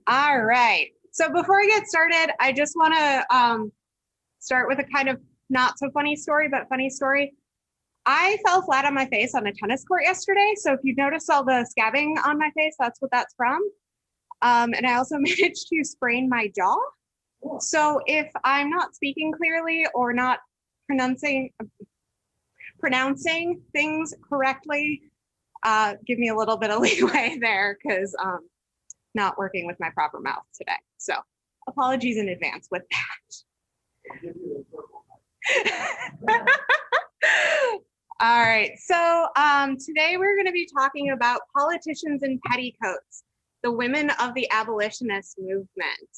All right. So before I get started, I just want to start with a kind of not so funny story, but funny story. I fell flat on my face on a tennis court yesterday. So if you notice all the scabbing on my face, that's what that's from. And I also managed to sprain my jaw. So if I'm not speaking clearly or not pronouncing things correctly, give me a little bit of leeway there because not working with my proper mouth today. So apologies in advance with that. All right, so today we're going to be talking about politicians in petticoats, the women of the abolitionist movement.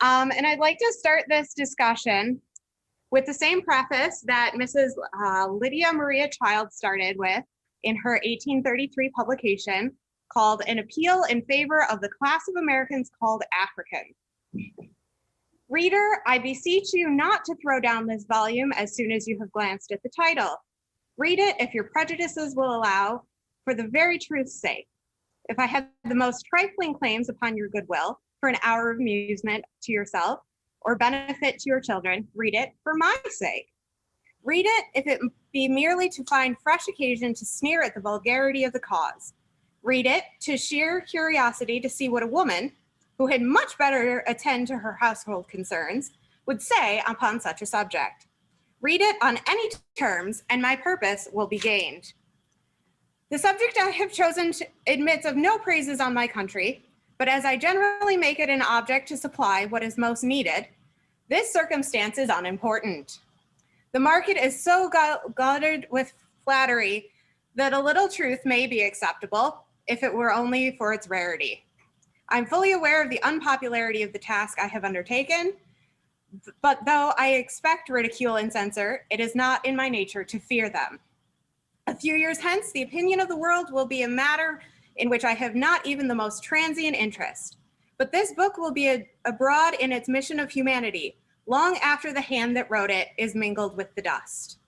And I'd like to start this discussion with the same preface that Mrs. Lydia Maria Child started with in her 1833 publication called An Appeal in Favor of the Class of Americans Called African. Reader, I beseech you not to throw down this volume as soon as you have glanced at the title. Read it if your prejudices will allow, for the very truth's sake. If I had the most trifling claims upon your goodwill for an hour of amusement to yourself or benefit to your children, read it for my sake. Read it if it be merely to find fresh occasion to sneer at the vulgarity of the cause. Read it to sheer curiosity to see what a woman, who had much better attend to her household concerns, would say upon such a subject. Read it on any terms, and my purpose will be gained. The subject I have chosen admits of no praises on my country, but as I generally make it an object to supply what is most needed, this circumstance is unimportant. The market is so glutted with flattery that a little truth may be acceptable if it were only for its rarity. I'm fully aware of the unpopularity of the task I have undertaken, but though I expect ridicule and censure, it is not in my nature to fear them. A few years hence, the opinion of the world will be a matter in which I have not even the most transient interest. But this book will be abroad in its mission of humanity, long after the hand that wrote it is mingled with the dust.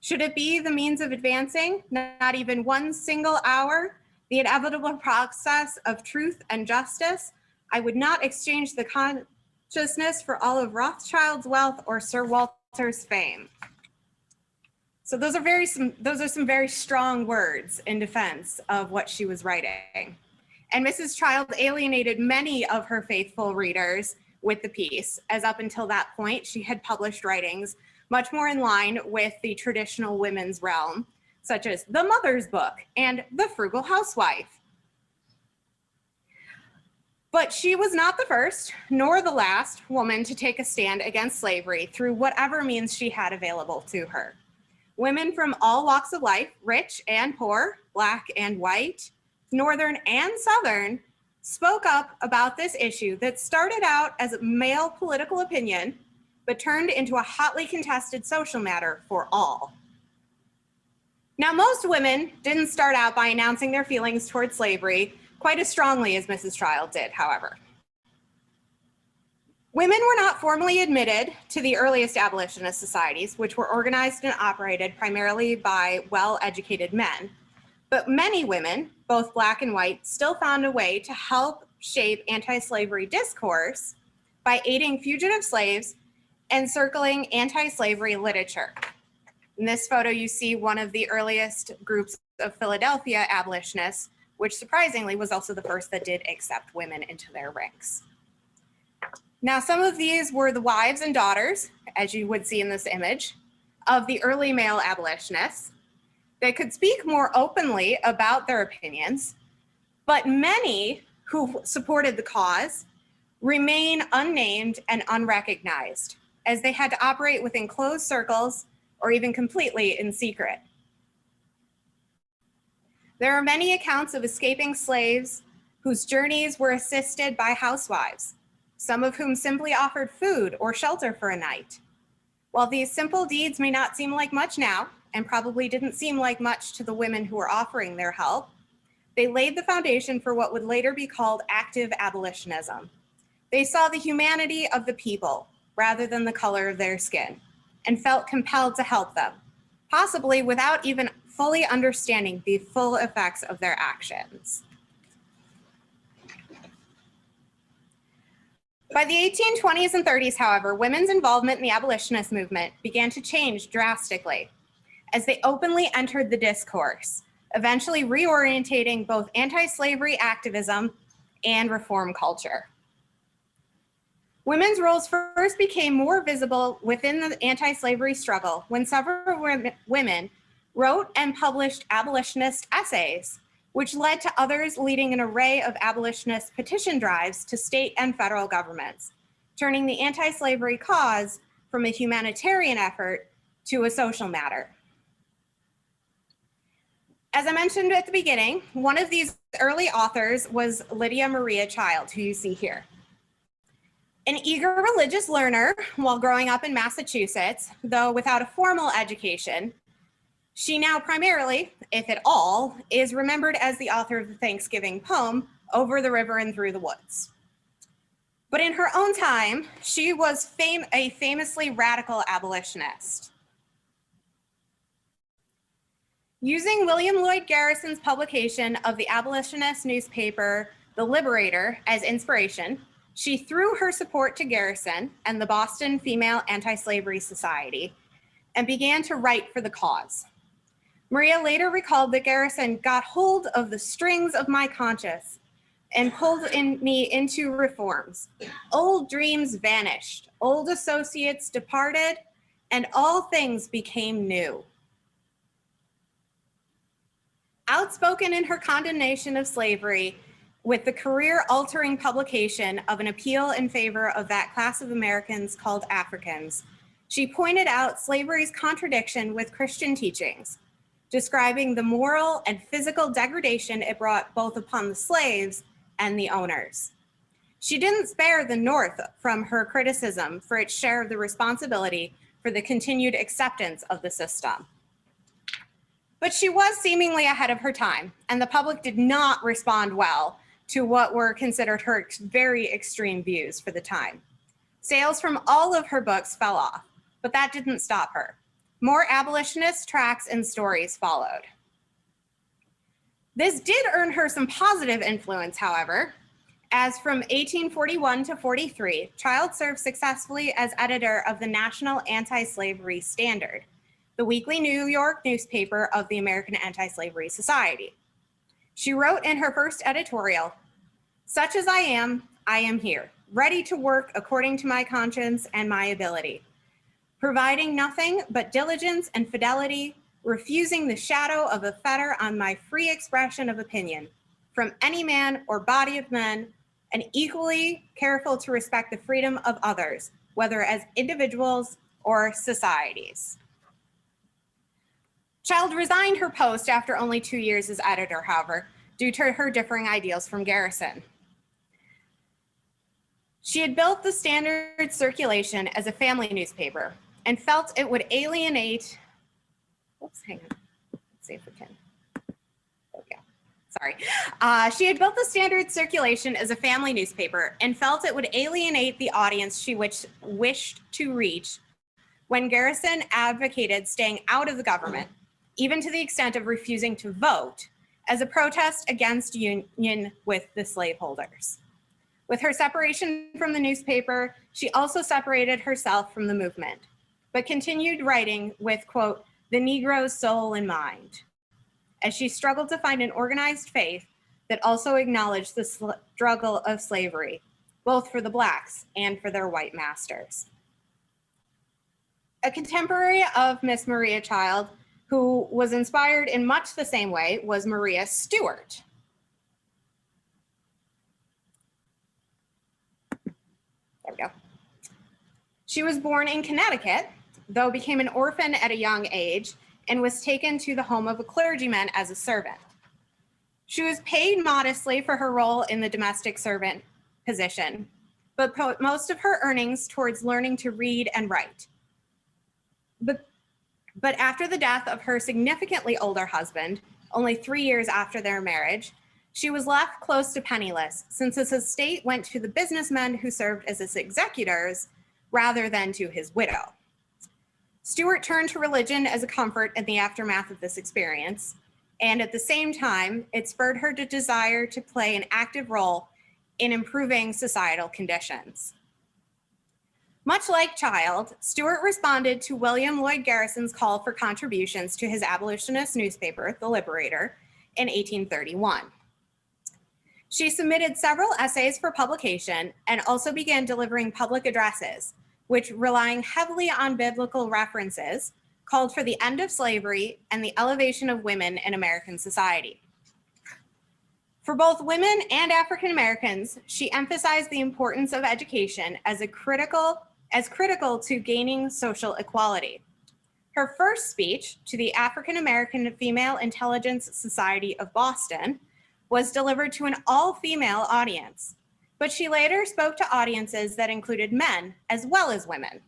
Should it be the means of advancing, not even one single hour, the inevitable process of truth and justice, I would not exchange the consciousness for all of Rothschild's wealth or Sir Walter's fame. So those are some very strong words in defense of what she was writing. And Mrs. Child alienated many of her faithful readers with the piece, as up until that point, she had published writings much more in line with the traditional women's realm, such as The Mother's Book and The Frugal Housewife. But she was not the first, nor the last woman to take a stand against slavery through whatever means she had available to her. Women from all walks of life, rich and poor, Black and white, Northern and Southern, spoke up about this issue that started out as a male political opinion, but turned into a hotly contested social matter for all. Now, most women didn't start out by announcing their feelings toward slavery quite as strongly as Mrs. Child did, however. Women were not formally admitted to the earliest abolitionist societies, which were organized and operated primarily by well-educated men. But many women, both Black and white, still found a way to help shape anti-slavery discourse by aiding fugitive slaves and circling anti-slavery literature. In this photo, you see one of the earliest groups of Philadelphia abolitionists, which surprisingly was also the first that did accept women into their ranks. Now, some of these were the wives and daughters, as you would see in this image, of the early male abolitionists. They could speak more openly about their opinions, but many who supported the cause remain unnamed and unrecognized, as they had to operate within closed circles or even completely in secret. There are many accounts of escaping slaves whose journeys were assisted by housewives, some of whom simply offered food or shelter for a night. While these simple deeds may not seem like much now, and probably didn't seem like much to the women who were offering their help, they laid the foundation for what would later be called active abolitionism. They saw the humanity of the people rather than the color of their skin, and felt compelled to help them, possibly without even fully understanding the full effects of their actions. By the 1820s and 30s, however, women's involvement in the abolitionist movement began to change drastically as they openly entered the discourse, eventually reorientating both anti-slavery activism and reform culture. Women's roles first became more visible within the anti-slavery struggle when several women wrote and published abolitionist essays, which led to others leading an array of abolitionist petition drives to state and federal governments, turning the anti-slavery cause from a humanitarian effort to a social matter. As I mentioned at the beginning, one of these early authors was Lydia Maria Child, who you see here. An eager religious learner while growing up in Massachusetts, though without a formal education, she now primarily, if at all, is remembered as the author of the Thanksgiving poem, Over the River and Through the Woods. But in her own time, she was a famously radical abolitionist. Using William Lloyd Garrison's publication of the abolitionist newspaper, The Liberator, as inspiration, she threw her support to Garrison and the Boston Female Anti-Slavery Society and began to write for the cause. Maria later recalled that Garrison got hold of the strings of my conscience and pulled me into reforms. Old dreams vanished, old associates departed, and all things became new. Outspoken in her condemnation of slavery, with the career-altering publication of an appeal in favor of that class of Americans called Africans, she pointed out slavery's contradiction with Christian teachings, describing the moral and physical degradation it brought both upon the slaves and the owners. She didn't spare the North from her criticism for its share of the responsibility for the continued acceptance of the system. But she was seemingly ahead of her time, and the public did not respond well to what were considered her very extreme views for the time. Sales from all of her books fell off, but that didn't stop her. More abolitionist tracts and stories followed. This did earn her some positive influence, however, as from 1841 to 43, Child served successfully as editor of the National Anti-Slavery Standard, the weekly New York newspaper of the American Anti-Slavery Society. She wrote in her first editorial, "Such as I am here, ready to work according to my conscience and my ability, providing nothing but diligence and fidelity, refusing the shadow of a fetter on my free expression of opinion from any man or body of men, and equally careful to respect the freedom of others, whether as individuals or societies." Child resigned her post after only 2 years as editor, however, due to her differing ideals from Garrison. She had built the Standard circulation as a family newspaper and felt it would alienate, hang on, let's see if we can, there we go, sorry. She had built the Standard circulation as a family newspaper and felt it would alienate the audience she wished to reach when Garrison advocated staying out of the government, even to the extent of refusing to vote as a protest against union with the slaveholders. With her separation from the newspaper, she also separated herself from the movement, but continued writing with, quote, "the Negro's soul in mind," as she struggled to find an organized faith that also acknowledged the struggle of slavery, both for the Blacks and for their white masters. A contemporary of Miss Maria Child, who was inspired in much the same way, was Maria Stewart. There we go. She was born in Connecticut, though became an orphan at a young age and was taken to the home of a clergyman as a servant. She was paid modestly for her role in the domestic servant position, but put most of her earnings towards learning to read and write. But after the death of her significantly older husband, only 3 years after their marriage, she was left close to penniless, since his estate went to the businessmen who served as his executors rather than to his widow. Stewart turned to religion as a comfort in the aftermath of this experience, and at the same time, it spurred her to desire to play an active role in improving societal conditions. Much like Child, Stewart responded to William Lloyd Garrison's call for contributions to his abolitionist newspaper, The Liberator, in 1831. She submitted several essays for publication and also began delivering public addresses, which, relying heavily on biblical references, called for the end of slavery and the elevation of women in American society. For both women and African Americans, she emphasized the importance of education as critical to gaining social equality. Her first speech to the African American Female Intelligence Society of Boston was delivered to an all-female audience, but she later spoke to audiences that included men as well as women.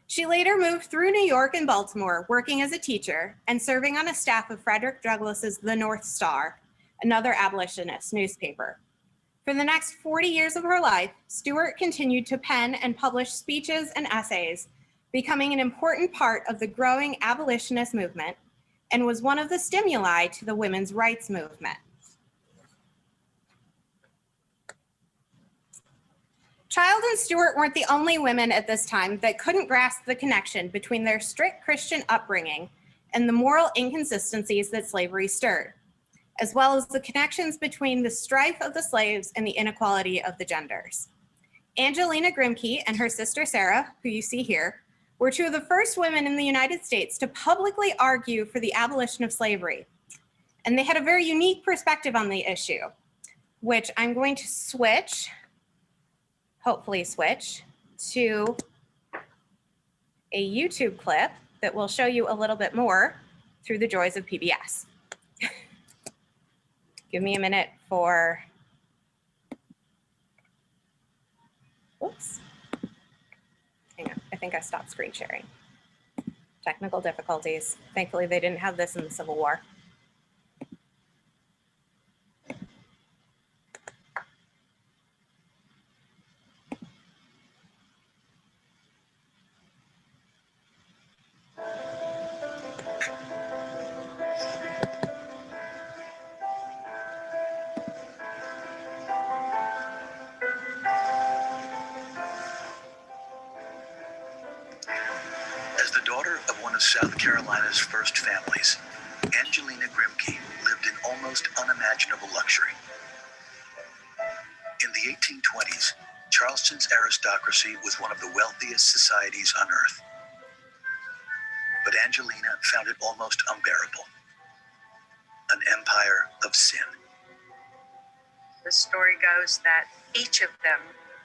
She later moved through New York and Baltimore, working as a teacher and serving on a staff of Frederick Douglass's The North Star, another abolitionist newspaper. For the next 40 years of her life, Stewart continued to pen and publish speeches and essays, becoming an important part of the growing abolitionist movement, and was one of the stimuli to the women's rights movement. Child and Stewart weren't the only women at this time that couldn't grasp the connection between their strict Christian upbringing and the moral inconsistencies that slavery stirred, as well as the connections between the strife of the slaves and the inequality of the genders. Angelina Grimke and her sister Sarah, who you see here, were two of the first women in the United States to publicly argue for the abolition of slavery. And they had a very unique perspective on the issue, which I'm going to hopefully switch to a YouTube clip that will show you a little bit more through the joys of PBS. Give me a minute for, whoops. Hang on, I think I stopped screen sharing. Technical difficulties. Thankfully, they didn't have this in the Civil War. South Carolina's first families, Angelina Grimke lived in almost unimaginable luxury. In the 1820s, Charleston's aristocracy was one of the wealthiest societies on earth. But Angelina found it almost unbearable. An empire of sin. The story goes that each of them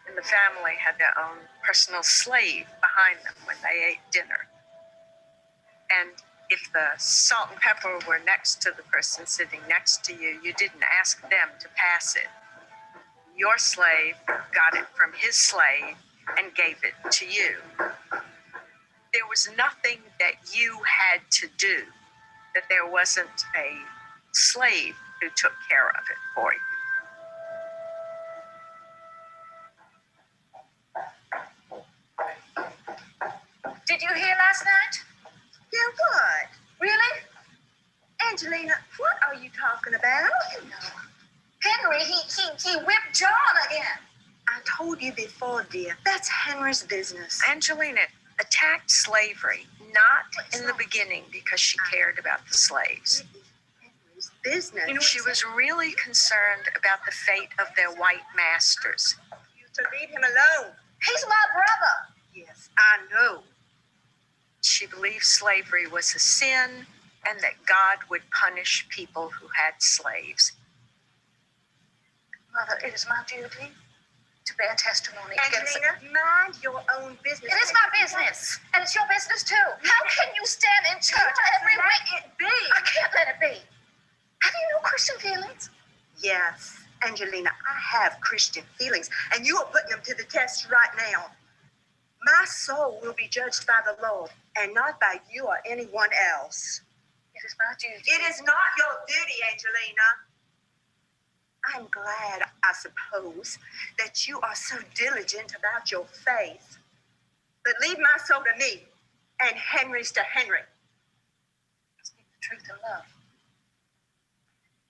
in the family had their own personal slave behind them when they ate dinner. And if the salt and pepper were next to the person sitting next to you, you didn't ask them to pass it. Your slave got it from his slave and gave it to you. There was nothing that you had to do, that there wasn't a slave who took care of it for you. Did you hear last night? Yeah, what? Really? Angelina, what are you talking about? You know, Henry, he whipped John again. I told you before, dear, that's Henry's business. Angelina attacked slavery, not in the beginning because she cared about the slaves. Henry's business. You know, she was really concerned about the fate of their white masters. You to leave him alone. He's my brother. Yes, I know. She believed slavery was a sin and that God would punish people who had slaves. Mother, it is my duty to bear testimony against... Angelina, mind your own business. It is my business, and it's your business too. How can you stand in church every week? Let it be. I can't let it be. Have you no Christian feelings? Yes, Angelina, I have Christian feelings, and you are putting them to the test right now. My soul will be judged by the Lord, and not by you or anyone else. It is my duty. It is not your duty, Angelina. I'm glad, I suppose, that you are so diligent about your faith. But leave my soul to me, and Henry's to Henry. Speak the truth in love.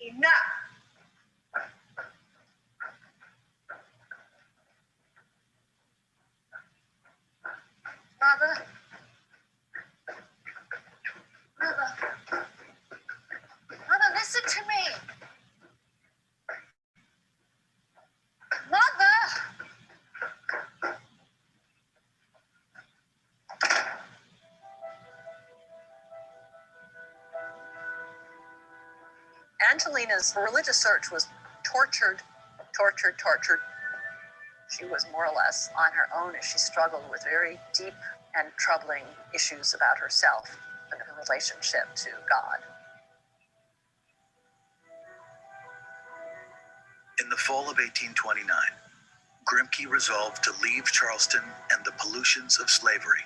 Enough. Angelina's religious search was tortured. She was more or less on her own as she struggled with very deep and troubling issues about herself and her relationship to God. In the fall of 1829, Grimke resolved to leave Charleston and the pollutions of slavery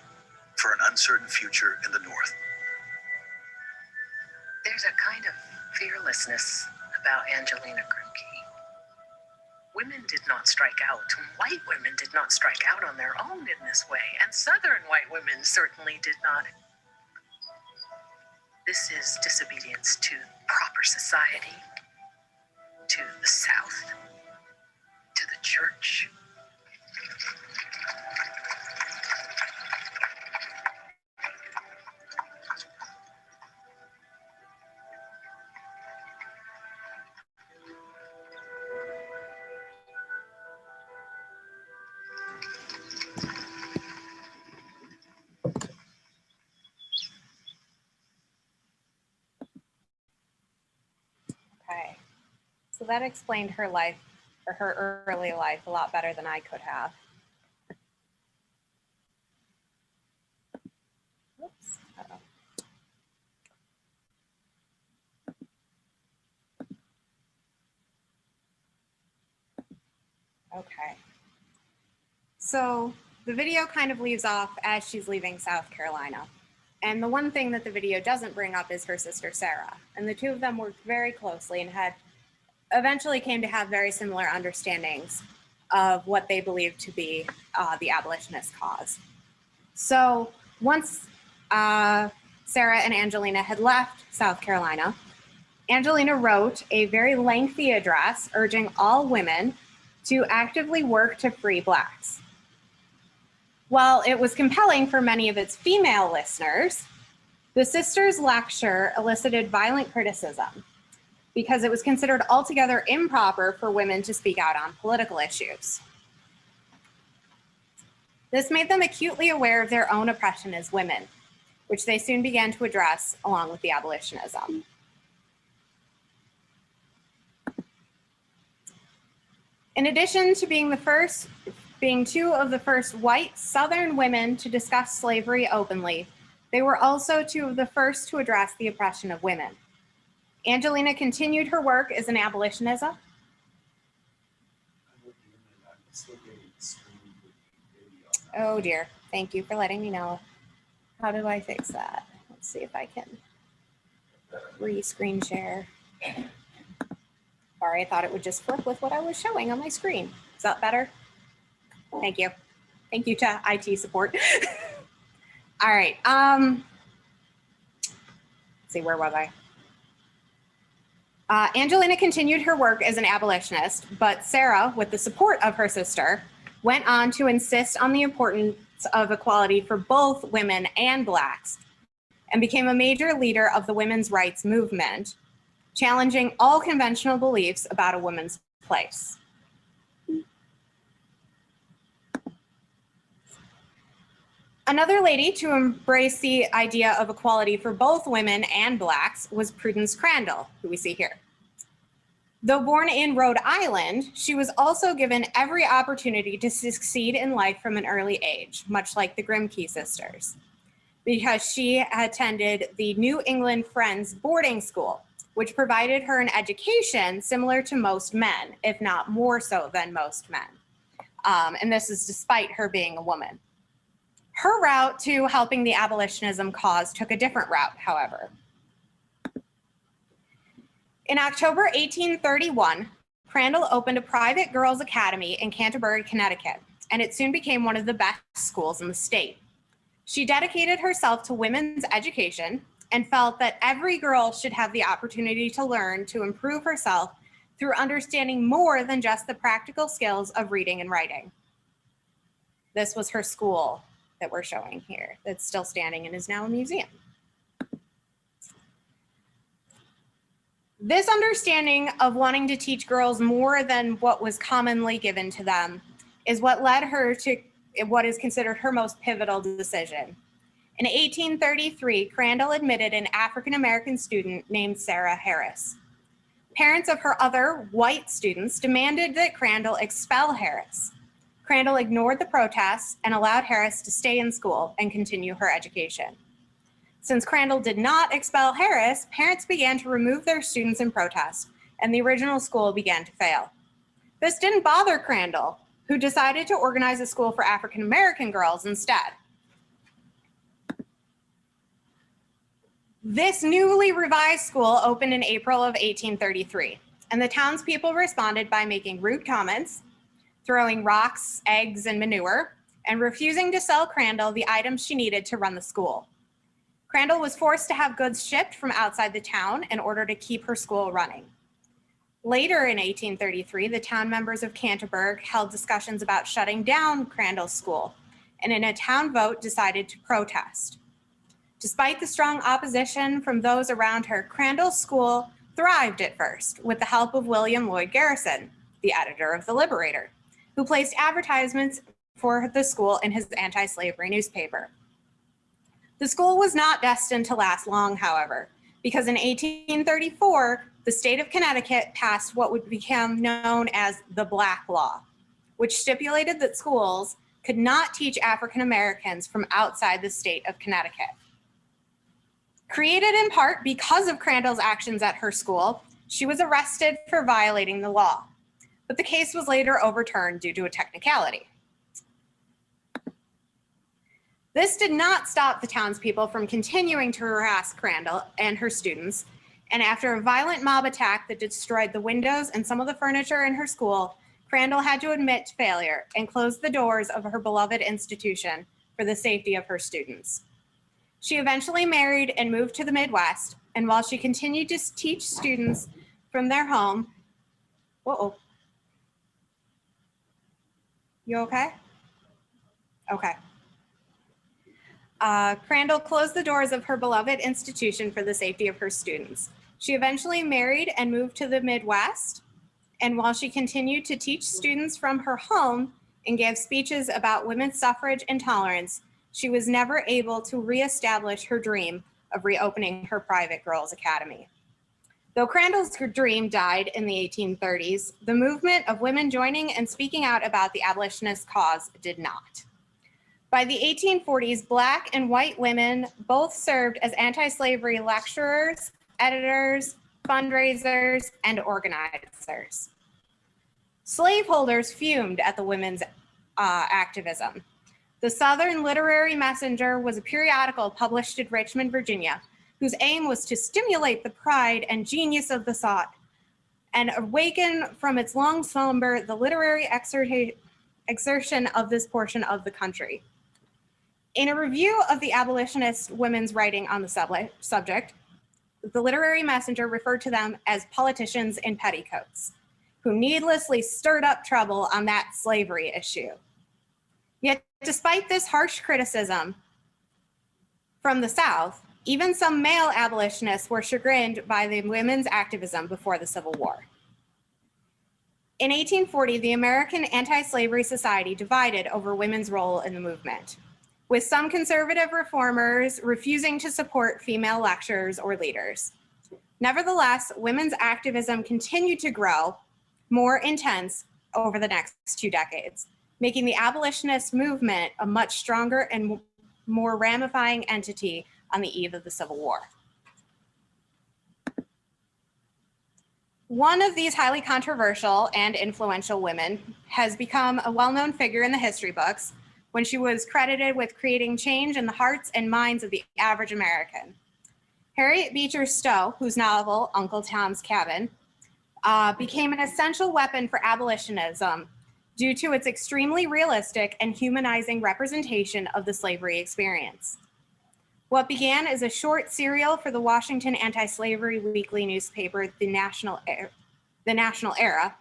for an uncertain future in the North. There's a kind of fearlessness about Angelina Grimke. Women did not strike out. White women did not strike out on their own in this way, and Southern white women certainly did not. This is disobedience to proper society, to the South, to the church. Okay, so that explained her life, or her early life, a lot better than I could have. Oops. Uh-oh. Okay, so the video kind of leaves off as she's leaving South Carolina. And the one thing that the video doesn't bring up is her sister, Sarah. And the two of them worked very closely and had eventually came to have very similar understandings of what they believed to be the abolitionist cause. So once Sarah and Angelina had left South Carolina, Angelina wrote a very lengthy address urging all women to actively work to free Blacks. While it was compelling for many of its female listeners, the sisters' lecture elicited violent criticism because it was considered altogether improper for women to speak out on political issues. This made them acutely aware of their own oppression as women, which they soon began to address along with the abolitionism. In addition to being two of the first white Southern women to discuss slavery openly, they were also two of the first to address the oppression of women. Angelina continued her work as an abolitionist. Oh dear, thank you for letting me know. How do I fix that? Let's see if I can re-screen share. Sorry, I thought it would just flip with what I was showing on my screen. Is that better? Thank you. Thank you to IT support. All right. Let's see, where was I? Angelina continued her work as an abolitionist, but Sarah, with the support of her sister, went on to insist on the importance of equality for both women and Blacks and became a major leader of the women's rights movement, challenging all conventional beliefs about a woman's place. Another lady to embrace the idea of equality for both women and Blacks was Prudence Crandall, who we see here. Though born in Rhode Island, she was also given every opportunity to succeed in life from an early age, much like the Grimke sisters, because she attended the New England Friends boarding school, which provided her an education similar to most men, if not more so than most men. And this is despite her being a woman. Her route to helping the abolitionism cause took a different route, however. In October 1831, Crandall opened a private girls' academy in Canterbury, Connecticut, and it soon became one of the best schools in the state. She dedicated herself to women's education and felt that every girl should have the opportunity to learn to improve herself through understanding more than just the practical skills of reading and writing. This was her school that we're showing here, that's still standing and is now a museum. This understanding of wanting to teach girls more than what was commonly given to them is what led her to what is considered her most pivotal decision. In 1833, Crandall admitted an African-American student named Sarah Harris. Parents of her other white students demanded that Crandall expel Harris. Crandall ignored the protests and allowed Harris to stay in school and continue her education. Since Crandall did not expel Harris, parents began to remove their students in protest, and the original school began to fail. This didn't bother Crandall, who decided to organize a school for African American girls instead. This newly revised school opened in April of 1833, and the townspeople responded by making rude comments, throwing rocks, eggs, and manure, and refusing to sell Crandall the items she needed to run the school. Crandall was forced to have goods shipped from outside the town in order to keep her school running. Later in 1833, the town members of Canterbury held discussions about shutting down Crandall's school, and in a town vote decided to protest. Despite the strong opposition from those around her, Crandall's school thrived at first with the help of William Lloyd Garrison, the editor of the Liberator, who placed advertisements for the school in his anti-slavery newspaper. The school was not destined to last long, however, because in 1834, the state of Connecticut passed what would become known as the Black Law, which stipulated that schools could not teach African Americans from outside the state of Connecticut. Created in part because of Crandall's actions at her school, she was arrested for violating the law, but the case was later overturned due to a technicality. This did not stop the townspeople from continuing to harass Crandall and her students, and after a violent mob attack that destroyed the windows and some of the furniture in her school, Crandall had to admit to failure and close the doors of her beloved institution for the safety of her students. She eventually married and moved to the Midwest, and while she continued to teach students from their home, you okay? Okay. Crandall closed the doors of her beloved institution for the safety of her students. She eventually married and moved to the Midwest, and while she continued to teach students from her home and gave speeches about women's suffrage and tolerance, she was never able to reestablish her dream of reopening her private girls' academy. Though Crandall's dream died in the 1830s, the movement of women joining and speaking out about the abolitionist cause did not. By the 1840s, Black and white women both served as anti-slavery lecturers, editors, fundraisers, and organizers. Slaveholders fumed at the women's activism. The Southern Literary Messenger was a periodical published in Richmond, Virginia, whose aim was to stimulate the pride and genius of the South and awaken from its long slumber the literary exertion of this portion of the country. In a review of the abolitionist women's writing on the subject, the Literary Messenger referred to them as politicians in petticoats, who needlessly stirred up trouble on that slavery issue. Yet, despite this harsh criticism from the South, even some male abolitionists were chagrined by the women's activism before the Civil War. In 1840, the American Anti-Slavery Society divided over women's role in the movement, with some conservative reformers refusing to support female lecturers or leaders. Nevertheless, women's activism continued to grow more intense over the next 2 decades, making the abolitionist movement a much stronger and more ramifying entity on the eve of the Civil War. One of these highly controversial and influential women has become a well-known figure in the history books when she was credited with creating change in the hearts and minds of the average American. Harriet Beecher Stowe, whose novel, Uncle Tom's Cabin, became an essential weapon for abolitionism due to its extremely realistic and humanizing representation of the slavery experience. What began as a short serial for the Washington anti-slavery weekly newspaper, The National Era,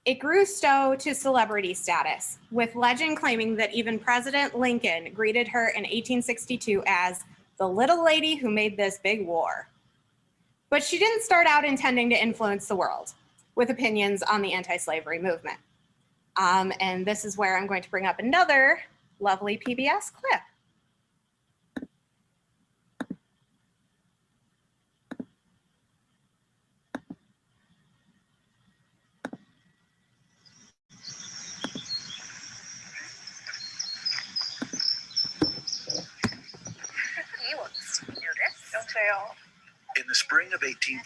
it grew Stowe to celebrity status, with legend claiming that even President Lincoln greeted her in 1862 as the little lady who made this big war. But she didn't start out intending to influence the world with opinions on the anti-slavery movement. And this is where I'm going to bring up another lovely PBS clip. fail. In the spring of 1833,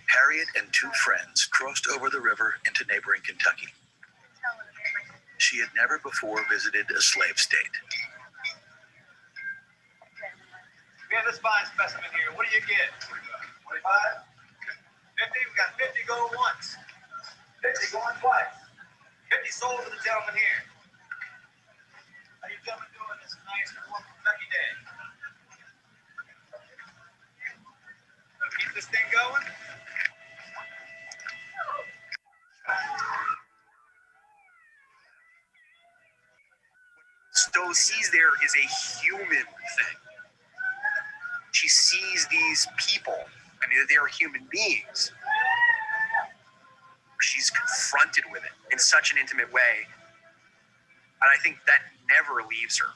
Harriet and two friends crossed over the river into neighboring Kentucky. She had never before visited a slave state. We have this fine specimen here. What do you get? 25? 50? We got 50 going once. 50 going twice. 50 sold to the gentleman here. How you gentlemen doing this nice warm Kentucky day? So keep this thing going. Stowe sees there is a human thing. She sees these people, I mean, they are human beings. She's confronted with it in such an intimate way. And I think that never leaves her.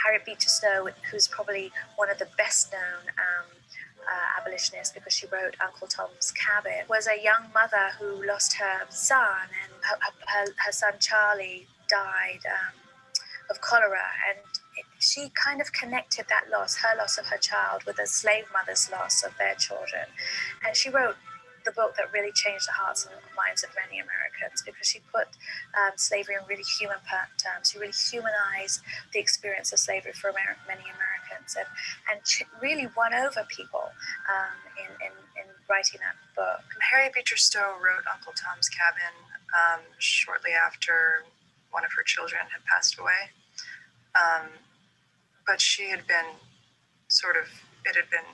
Harriet Beecher Stowe, who's probably one of the best known abolitionists because she wrote Uncle Tom's Cabin, was a young mother who lost her son, and her son Charlie died of cholera, and she kind of connected that loss, her loss of her child, with a slave mother's loss of their children. And she wrote the book that really changed the hearts and minds of many Americans, because she put slavery in really human terms. She really humanized the experience of slavery for many Americans, and really won over people in writing that book. Harriet Beecher Stowe wrote Uncle Tom's Cabin shortly after one of her children had passed away. But she had been it had been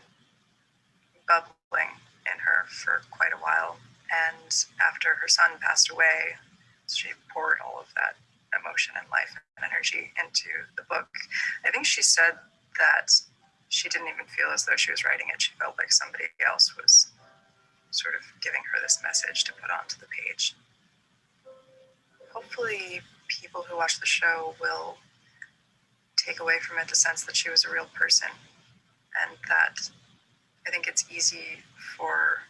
bubbling in her for quite a while. And after her son passed away, she poured all of that emotion and life and energy into the book. I think she said that she didn't even feel as though she was writing it. She felt like somebody else was sort of giving her this message to put onto the page. Hopefully people who watch the show will take away from it the sense that she was a real person, and that I think it's easy for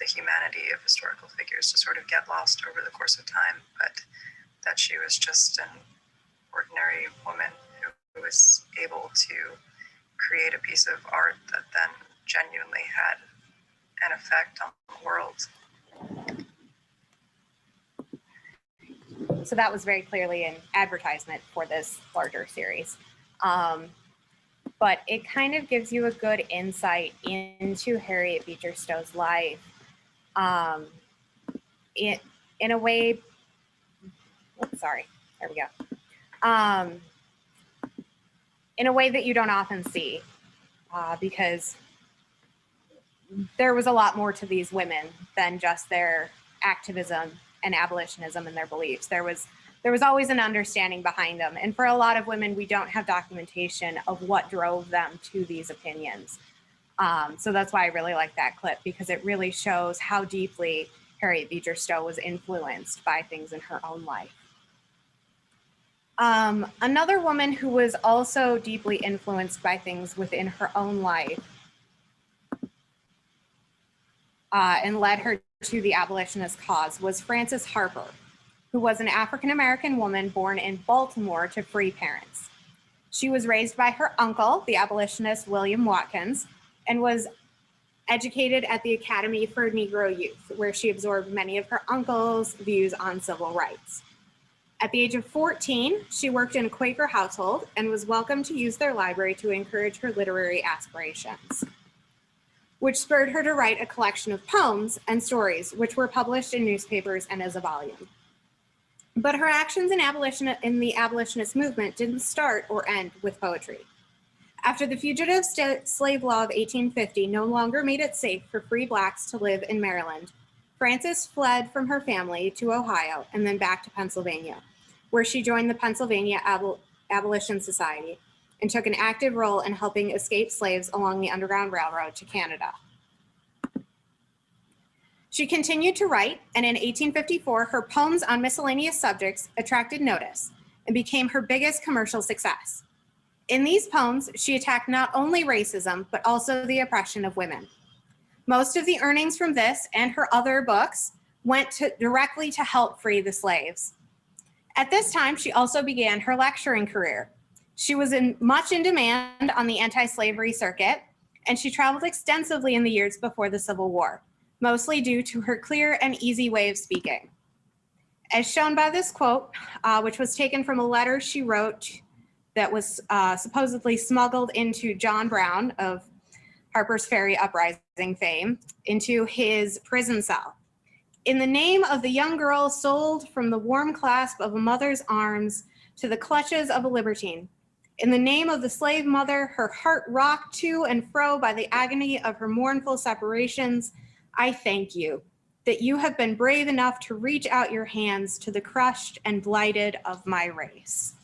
the humanity of historical figures to sort of get lost over the course of time, but that she was just an ordinary woman who was able to create a piece of art that then genuinely had an effect on the world. So that was very clearly an advertisement for this larger series. But it kind of gives you a good insight into Harriet Beecher Stowe's life in a way, there we go. In a way that you don't often see, because there was a lot more to these women than just their activism and abolitionism and their beliefs. There was always an understanding behind them. And for a lot of women, we don't have documentation of what drove them to these opinions. So that's why I really like that clip, because it really shows how deeply Harriet Beecher Stowe was influenced by things in her own life. Another woman who was also deeply influenced by things within her own life and led her to the abolitionist cause was Frances Harper, who was an African-American woman born in Baltimore to free parents. She was raised by her uncle, the abolitionist William Watkins, and was educated at the Academy for Negro Youth, where she absorbed many of her uncle's views on civil rights. At the age of 14, she worked in a Quaker household and was welcomed to use their library to encourage her literary aspirations, which spurred her to write a collection of poems and stories, which were published in newspapers and as a volume. But her actions in the abolitionist movement didn't start or end with poetry. After the Fugitive Slave Law of 1850 no longer made it safe for free Blacks to live in Maryland, Frances fled from her family to Ohio and then back to Pennsylvania, where she joined the Pennsylvania Abolition Society and took an active role in helping escape slaves along the Underground Railroad to Canada. She continued to write, and in 1854, her poems on miscellaneous subjects attracted notice and became her biggest commercial success. In these poems, she attacked not only racism, but also the oppression of women. Most of the earnings from this and her other books went directly to help free the slaves. At this time, she also began her lecturing career. She was much in demand on the anti-slavery circuit, and she traveled extensively in the years before the Civil War, mostly due to her clear and easy way of speaking. As shown by this quote, which was taken from a letter she wrote that was supposedly smuggled into John Brown of Harper's Ferry Uprising fame into his prison cell. In the name of the young girl sold from the warm clasp of a mother's arms to the clutches of a libertine, in the name of the slave mother, her heart rocked to and fro by the agony of her mournful separations, I thank you that you have been brave enough to reach out your hands to the crushed and blighted of my race.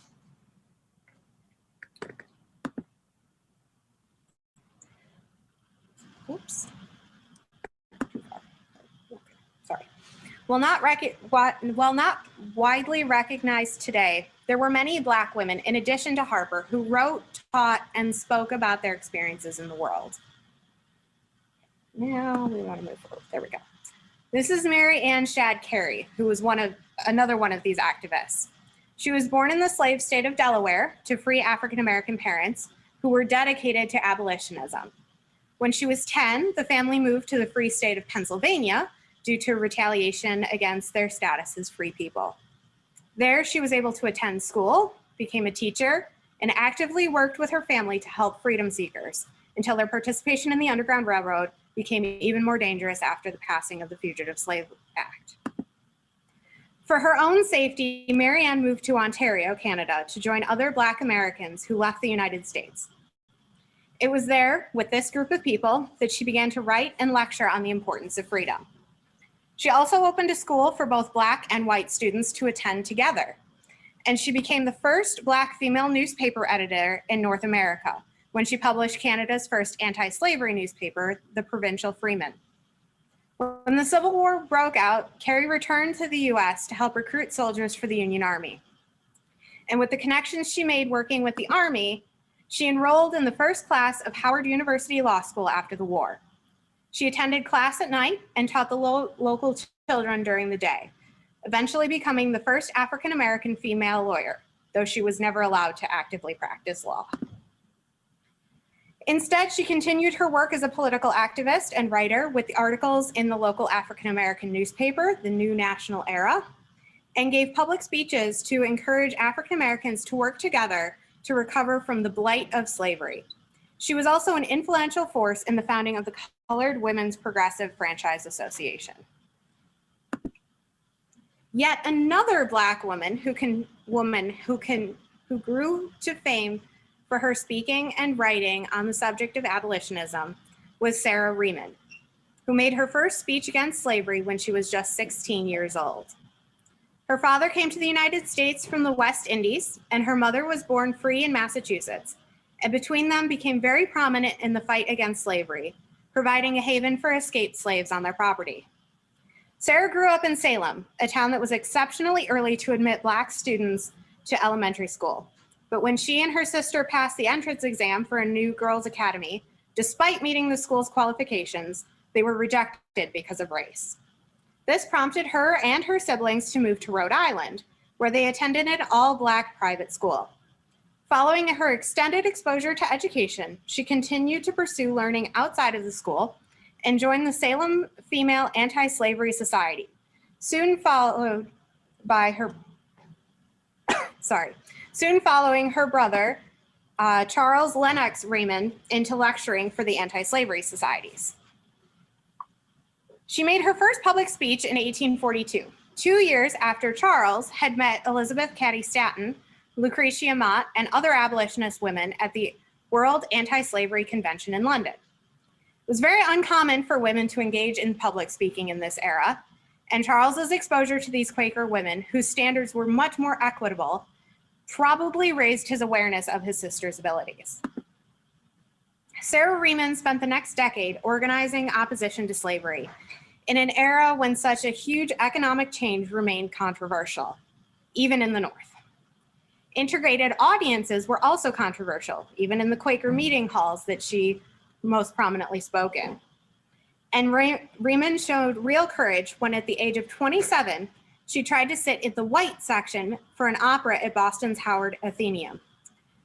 Oops. Sorry. While not widely recognized today, there were many Black women, in addition to Harper, who wrote, taught, and spoke about their experiences in the world. Now we want to move forward. There we go. This is Mary Ann Shadd Cary, who was another one of these activists. She was born in the slave state of Delaware to free African-American parents who were dedicated to abolitionism. When she was 10, the family moved to the free state of Pennsylvania due to retaliation against their status as free people. There, she was able to attend school, became a teacher, and actively worked with her family to help freedom seekers until their participation in the Underground Railroad became even more dangerous after the passing of the Fugitive Slave Act. For her own safety, Mary Ann moved to Ontario, Canada, to join other Black Americans who left the United States. It was there, with this group of people, that she began to write and lecture on the importance of freedom. She also opened a school for both Black and white students to attend together. And she became the first Black female newspaper editor in North America when she published Canada's first anti-slavery newspaper, the Provincial Freeman. When the Civil War broke out, Cary returned to the US to help recruit soldiers for the Union Army. And with the connections she made working with the Army, she enrolled in the first class of Howard University Law School after the war. She attended class at night and taught the local children during the day, eventually becoming the first African-American female lawyer, though she was never allowed to actively practice law. Instead, she continued her work as a political activist and writer with the articles in the local African-American newspaper, the New National Era, and gave public speeches to encourage African-Americans to work together to recover from the blight of slavery. She was also an influential force in the founding of the Colored Women's Progressive Franchise Association. Yet another Black woman who grew to fame for her speaking and writing on the subject of abolitionism was Sarah Remond, who made her first speech against slavery when she was just 16 years old. Her father came to the United States from the West Indies, and her mother was born free in Massachusetts, and between them became very prominent in the fight against slavery, providing a haven for escaped slaves on their property. Sarah grew up in Salem, a town that was exceptionally early to admit Black students to elementary school. But when she and her sister passed the entrance exam for a new girls' academy, despite meeting the school's qualifications, they were rejected because of race. This prompted her and her siblings to move to Rhode Island, where they attended an all-Black private school. Following her extended exposure to education, she continued to pursue learning outside of the school and joined the Salem Female Anti-Slavery Society, soon following her brother, Charles Lennox Remond, into lecturing for the anti-slavery societies. She made her first public speech in 1842, 2 years after Charles had met Elizabeth Cady Stanton, Lucretia Mott, and other abolitionist women at the World Anti-Slavery Convention in London. It was very uncommon for women to engage in public speaking in this era, and Charles's exposure to these Quaker women, whose standards were much more equitable, probably raised his awareness of his sister's abilities. Sarah Remond spent the next decade organizing opposition to slavery in an era when such a huge economic change remained controversial, even in the North. Integrated audiences were also controversial, even in the Quaker meeting halls that she most prominently spoke in. And Remond showed real courage when at the age of 27, she tried to sit in the white section for an opera at Boston's Howard Athenaeum.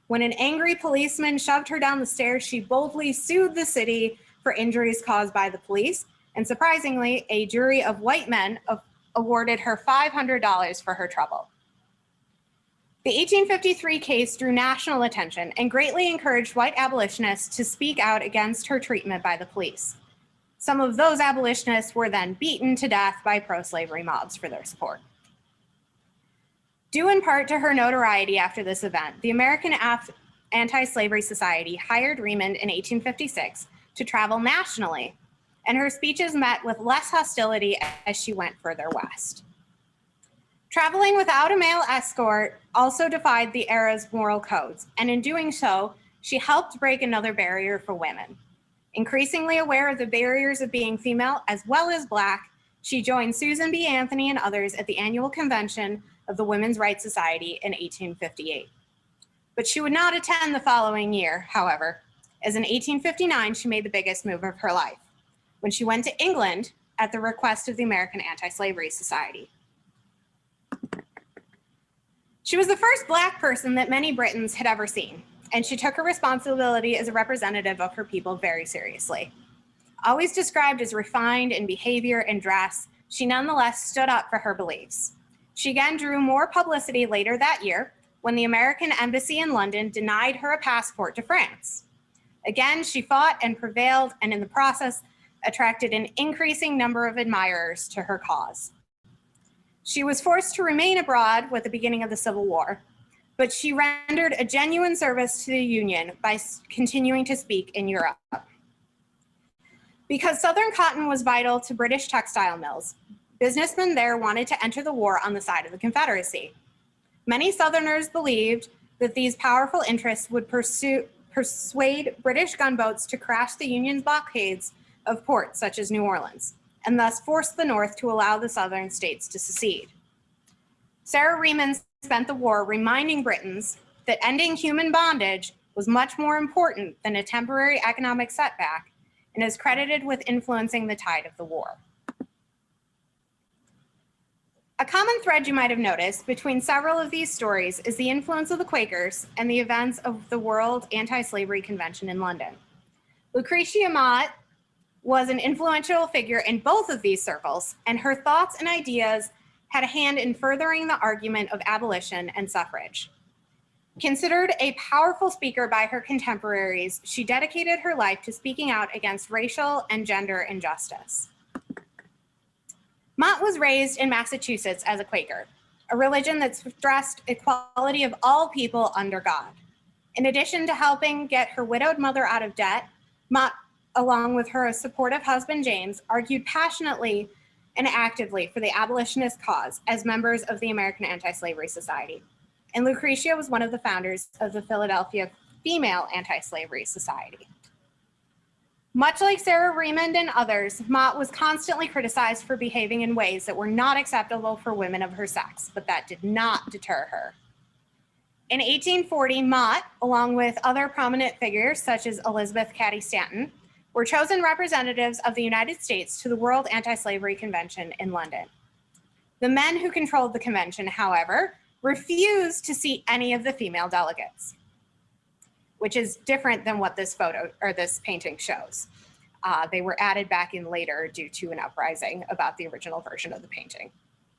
When an angry policeman shoved her down the stairs, she boldly sued the city for injuries caused by the police. And surprisingly, a jury of white men awarded her $500 for her trouble. The 1853 case drew national attention and greatly encouraged white abolitionists to speak out against her treatment by the police. Some of those abolitionists were then beaten to death by pro-slavery mobs for their support. Due in part to her notoriety after this event, the American Anti-Slavery Society hired Remond in 1856 to travel nationally, and her speeches met with less hostility as she went further west. Traveling without a male escort also defied the era's moral codes, and in doing so, she helped break another barrier for women. Increasingly aware of the barriers of being female as well as Black, she joined Susan B. Anthony and others at the annual convention of the Women's Rights Society in 1858. But she would not attend the following year, however, as in 1859 she made the biggest move of her life, when she went to England at the request of the American Anti-Slavery Society. She was the first Black person that many Britons had ever seen, and she took her responsibility as a representative of her people very seriously. Always described as refined in behavior and dress, she nonetheless stood up for her beliefs. She again drew more publicity later that year when the American Embassy in London denied her a passport to France. Again, she fought and prevailed, and in the process, attracted an increasing number of admirers to her cause. She was forced to remain abroad with the beginning of the Civil War, but she rendered a genuine service to the Union by continuing to speak in Europe. Because Southern cotton was vital to British textile mills, businessmen there wanted to enter the war on the side of the Confederacy. Many Southerners believed that these powerful interests would persuade British gunboats to crash the Union's blockades of ports such as New Orleans, and thus force the North to allow the Southern states to secede. Sarah Remond spent the war reminding Britons that ending human bondage was much more important than a temporary economic setback, and is credited with influencing the tide of the war. A common thread you might have noticed between several of these stories is the influence of the Quakers and the events of the World Anti-Slavery Convention in London. Lucretia Mott was an influential figure in both of these circles, and her thoughts and ideas had a hand in furthering the argument of abolition and suffrage. Considered a powerful speaker by her contemporaries, she dedicated her life to speaking out against racial and gender injustice. Mott was raised in Massachusetts as a Quaker, a religion that stressed equality of all people under God. In addition to helping get her widowed mother out of debt, Mott, along with her supportive husband James, argued passionately and actively for the abolitionist cause as members of the American Anti-Slavery Society. And Lucretia was one of the founders of the Philadelphia Female Anti-Slavery Society. Much like Sarah Remond and others, Mott was constantly criticized for behaving in ways that were not acceptable for women of her sex, but that did not deter her. In 1840, Mott, along with other prominent figures such as Elizabeth Cady Stanton, were chosen representatives of the United States to the World Anti-Slavery Convention in London. The men who controlled the convention, however, refused to seat any of the female delegates, which is different than what this photo or this painting shows. They were added back in later due to an uprising about the original version of the painting.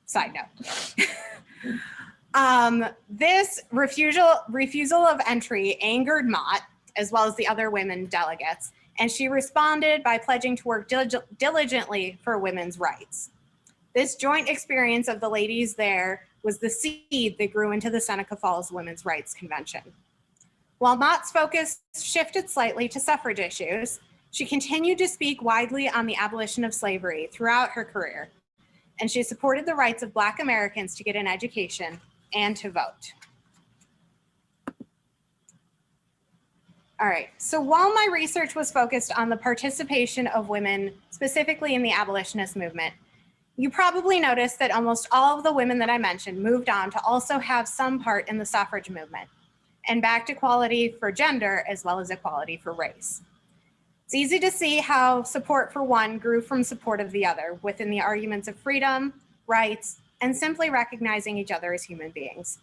Side note. This refusal of entry angered Mott, as well as the other women delegates, and she responded by pledging to work diligently for women's rights. This joint experience of the ladies there was the seed that grew into the Seneca Falls Women's Rights Convention. While Mott's focus shifted slightly to suffrage issues, she continued to speak widely on the abolition of slavery throughout her career, and she supported the rights of Black Americans to get an education and to vote. All right, so while my research was focused on the participation of women, specifically in the abolitionist movement, you probably noticed that almost all of the women that I mentioned moved on to also have some part in the suffrage movement and backed equality for gender as well as equality for race. It's easy to see how support for one grew from support of the other within the arguments of freedom, rights, and simply recognizing each other as human beings.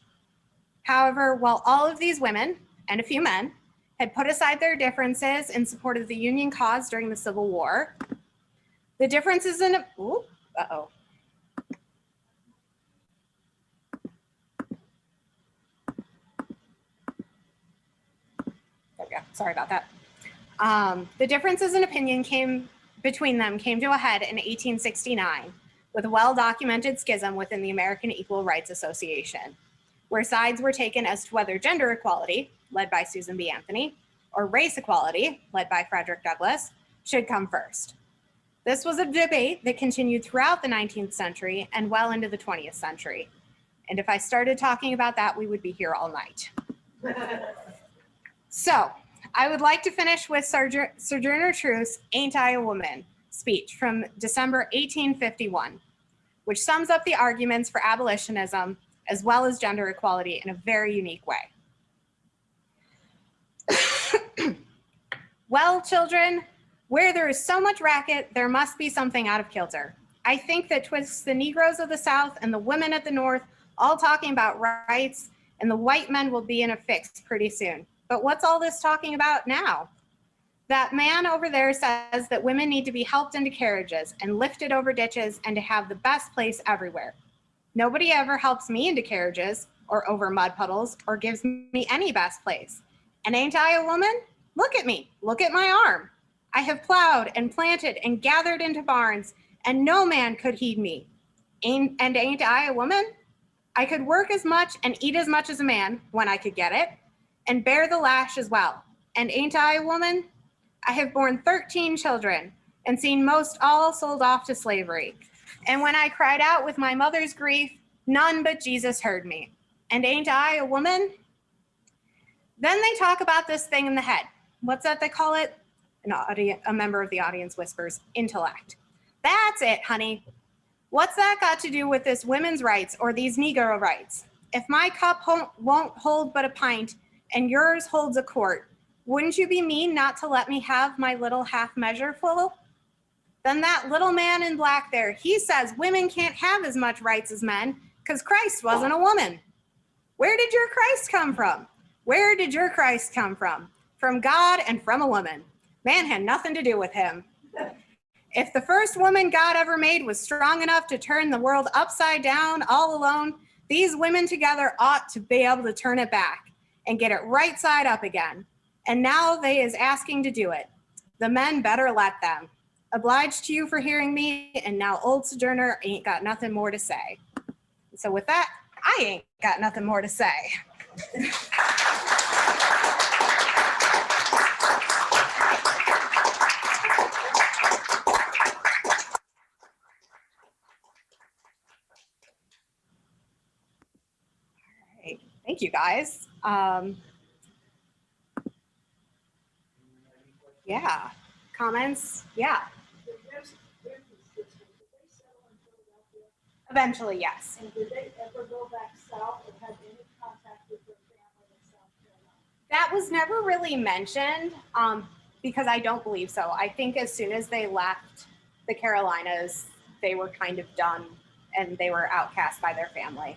However, while all of these women and a few men, had put aside their differences in support of the Union cause during the Civil War. The differences in, uh-oh. There we go, sorry about that. The differences in opinion between them came to a head in 1869 with a well-documented schism within the American Equal Rights Association, where sides were taken as to whether gender equality, led by Susan B. Anthony, or race equality, led by Frederick Douglass, should come first. This was a debate that continued throughout the 19th century and well into the 20th century. And if I started talking about that, we would be here all night. So, I would like to finish with Sojourner Truth's "Ain't I a Woman" speech from December 1851, which sums up the arguments for abolitionism as well as gender equality in a very unique way. Well, children, where there is so much racket, there must be something out of kilter. I think that 'twas the Negroes of the South and the women at the North all talking about rights, and the white men will be in a fix pretty soon. But what's all this talking about now? That man over there says that women need to be helped into carriages and lifted over ditches and to have the best place everywhere. Nobody ever helps me into carriages or over mud puddles or gives me any best place. And ain't I a woman? Look at me, look at my arm. I have plowed and planted and gathered into barns, and no man could heed me. Ain't I a woman? I could work as much and eat as much as a man when I could get it, and bear the lash as well. And ain't I a woman? I have borne 13 children and seen most all sold off to slavery. And when I cried out with my mother's grief, none but Jesus heard me. And ain't I a woman? Then they talk about this thing in the head. What's that they call it? A member of the audience whispers, intellect. That's it, honey. What's that got to do with this women's rights or these Negro rights? If my cup won't hold but a pint and yours holds a quart, wouldn't you be mean not to let me have my little half measure full? Then that little man in black there, he says women can't have as much rights as men because Christ wasn't a woman. Where did your Christ come from? Where did your Christ come from? From God and from a woman. Man had nothing to do with him. If the first woman God ever made was strong enough to turn the world upside down all alone, these women together ought to be able to turn it back and get it right side up again. And now they is asking to do it. The men better let them. Obliged to you for hearing me, and now old Sojourner ain't got nothing more to say. So with that, I ain't got nothing more to say. Thank you, guys. Yeah, comments? Yeah. Eventually, yes. And did they ever go back south or have any contact with their family in South Carolina? That was never really mentioned because I don't believe so. I think as soon as they left the Carolinas, they were kind of done and they were outcast by their family.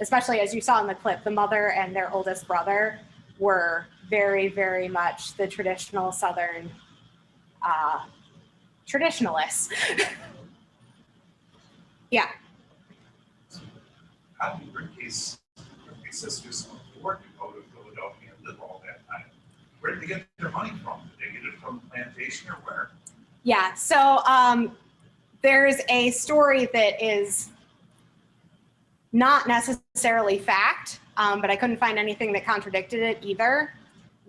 Especially as you saw in the clip, the mother and their oldest brother were very, very much the traditional Southern traditionalists. Yeah. How did your case sisters afford to go to Philadelphia and live all that time? Where did they get their money from? Did they get it from the plantation or where? Yeah, so there's a story that is not necessarily fact, but I couldn't find anything that contradicted it either,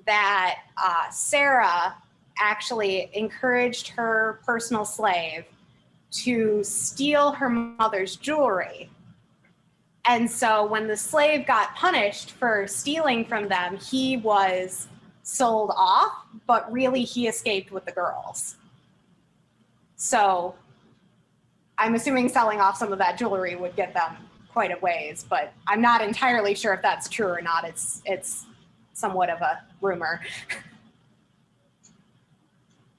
that Sarah actually encouraged her personal slave to steal her mother's jewelry. And so when the slave got punished for stealing from them, he was sold off, but really he escaped with the girls. So I'm assuming selling off some of that jewelry would get them quite a ways, but I'm not entirely sure if that's true or not. It's somewhat of a rumor.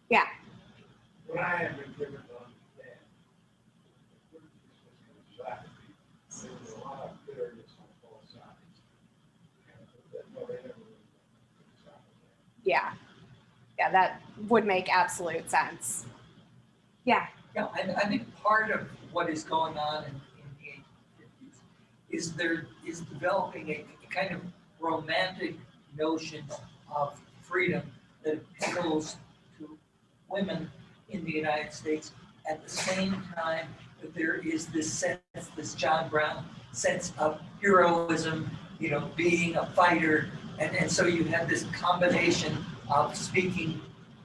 Yeah. What I have been given to understand, there was a lot of bitterness on both sides. But they never really went Yeah, that would make absolute sense. Yeah. Yeah, I think part of what is going on in the 1850s is developing a kind of romantic notion of freedom that appeals to women in the United States at the same time that there is this sense, this John Brown sense of heroism, you know, being a fighter. And so you have this combination of speaking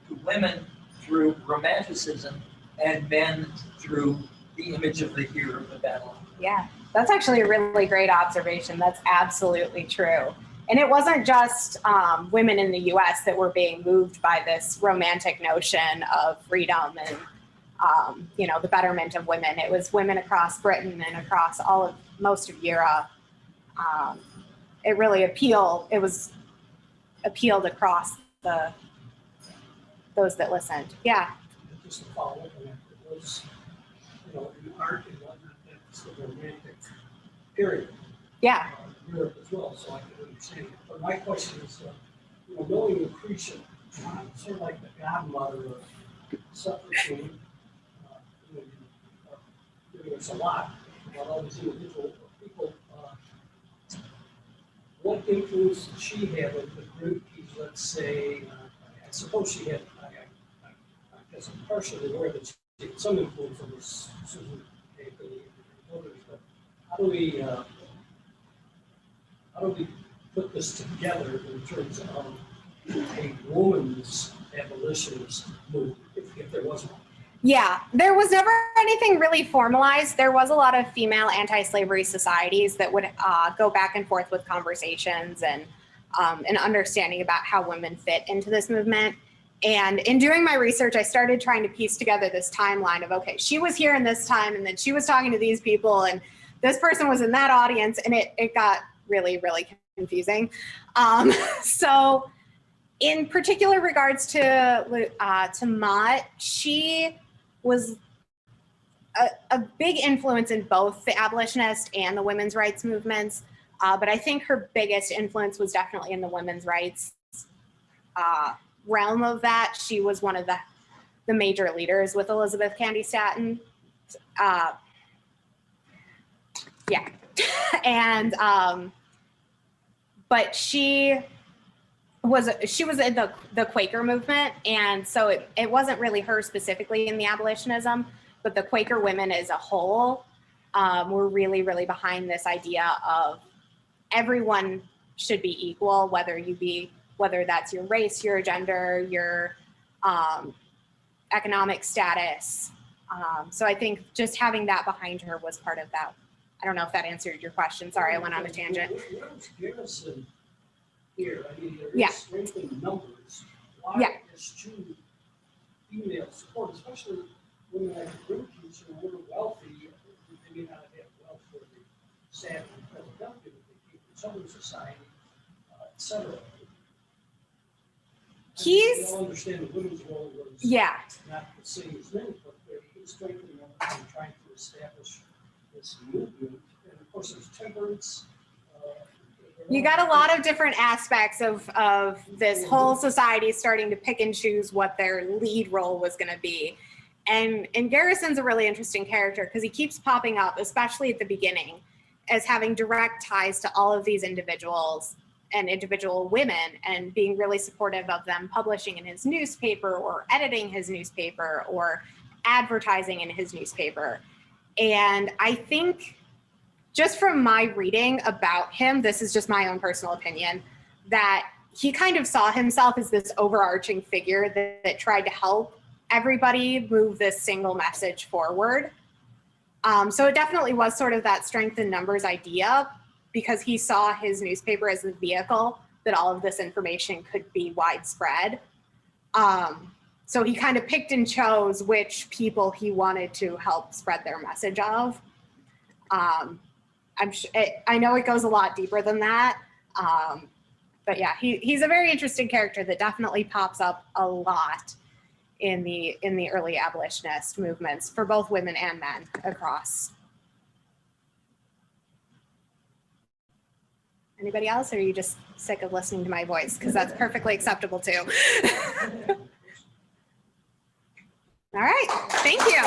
to women through romanticism and men through the image of the hero of the battle. Yeah, that's actually a really great observation. That's absolutely true. And it wasn't just women in the US that were being moved by this romantic notion of freedom and, you know, the betterment of women. It was women across Britain and across most of Europe. It really appealed across those that listened. Yeah. Just to follow up on that, it was, you know, in art and whatnot, that's the romantic period. Yeah. Europe as well, so I can understand it. But my question is, you know, knowing Lucretia, sort of like the godmother of suffrage, giving us a lot about all these individual people. What influence did she have in the group? Let's say, I suppose she had, I guess I'm partially aware that she had some influence on this Susan and others, but how do we put this together in terms of a woman's abolitionist movement, if there was one? Yeah, there was never anything really formalized. There was a lot of female anti-slavery societies that would go back and forth with conversations and an understanding about how women fit into this movement. And in doing my research, I started trying to piece together this timeline of, okay, she was here in this time, and then she was talking to these people, and this person was in that audience, and it got really, really confusing. So in particular regards to Mott, she was a big influence in both the abolitionist and the women's rights movements. But I think her biggest influence was definitely in the women's rights realm of that. She was one of the major leaders with Elizabeth Cady Stanton. Yeah. And, but she was in the Quaker movement. And so it wasn't really her specifically in the abolitionism, but the Quaker women as a whole were really, really behind this idea of everyone should be equal, whether that's your race, your gender, your economic status. So I think just having that behind her was part of that. I don't know if that answered your question. Sorry, I went on a tangent. Where's Garrison here? I mean, there Yeah. is strength in numbers. Why Yeah. is two female support, especially women like the Grimke's who were wealthy, they may not have had wealth for the Sad and Philadelphia that they keep in Southern society, et cetera. I don't understand the women's role was not the same as men, but he was strengthening them and trying to establish this movement. And of course, there's temperance. You got a lot of different aspects of this whole society starting to pick and choose what their lead role was going to be. And Garrison's a really interesting character because he keeps popping up, especially at the beginning, as having direct ties to all of these individuals and individual women and being really supportive of them publishing in his newspaper or editing his newspaper or advertising in his newspaper. And I think just from my reading about him, this is just my own personal opinion, that he kind of saw himself as this overarching figure that tried to help everybody move this single message forward. So it definitely was sort of that strength in numbers idea because he saw his newspaper as the vehicle that all of this information could be widespread. So he kind of picked and chose which people he wanted to help spread their message of. I know it goes a lot deeper than that. But yeah, he's a very interesting character that definitely pops up a lot in the early abolitionist movements for both women and men across. Anybody else, or are you just sick of listening to my voice? Because that's perfectly acceptable too. All right, thank you.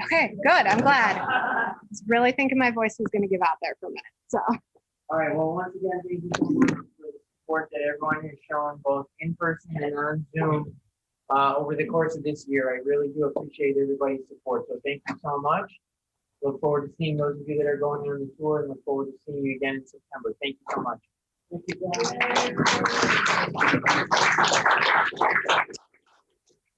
Okay, good. I'm glad. I was really thinking my voice was going to give out there for a minute. So. All right. Well, once again, thank you so much for the support that everyone has shown, both in person and on Zoom, over the course of this year. I really do appreciate everybody's support. So thank you so much. Look forward to seeing those of you that are going on the tour, and look forward to seeing you again in September. Thank you so much. Thank you, guys.